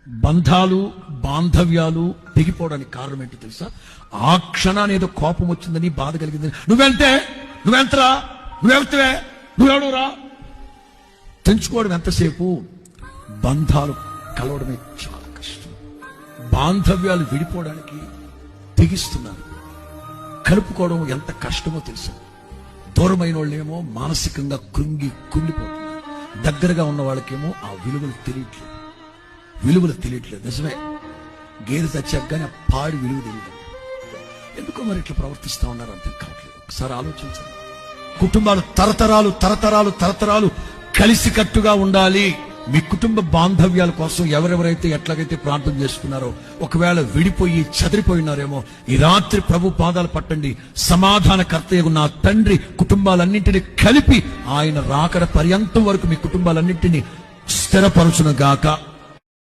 బంధాలు బాంధవ్యాలు తెగిపోవడానికి కారణం ఏంటి తెలుసా? ఆ క్షణాన్ని ఏదో కోపం వచ్చిందని, బాధ కలిగిందని, నువ్వెంతరా, నువ్వెవడురా తెంచుకోవడం ఎంతసేపు? బంధాలు కలవడమే చాలా కష్టం. బాంధవ్యాలు విడిపోవడానికి తెగిస్తున్నారు. కలుపుకోవడం ఎంత కష్టమో తెలుసు. దూరమైన వాళ్ళేమో మానసికంగా కుళ్ళిపోతున్నారు. దగ్గరగా ఉన్న వాళ్ళకేమో ఆ విలువలు తెలియట్లేదు. నిజమే, గేదె చచ్చాక కానీ ఆ పాడి విలువ తెలియదు. ఎందుకో మరి ఇట్లా ప్రవర్తిస్తా ఉన్నారు అర్థం కావట్లేదు. ఒకసారి ఆలోచించండి. కుటుంబాలు తరతరాలు కలిసికట్టుగా ఉండాలి. మీ కుటుంబ బాంధవ్యాల కోసం ఎవరెవరైతే ఎట్లాగైతే ప్రార్థన చేసుకున్నారో, ఒకవేళ విడిపోయి చెదిరిపోయినారేమో, ఈ రాత్రి ప్రభు పాదాలు పట్టండి. సమాధానకర్తయ్య నా తండ్రి కుటుంబాలన్నింటినీ కలిపి ఆయన రాకడ పర్యంతం వరకు మీ కుటుంబాలన్నింటినీ స్థిరపరచును గాక.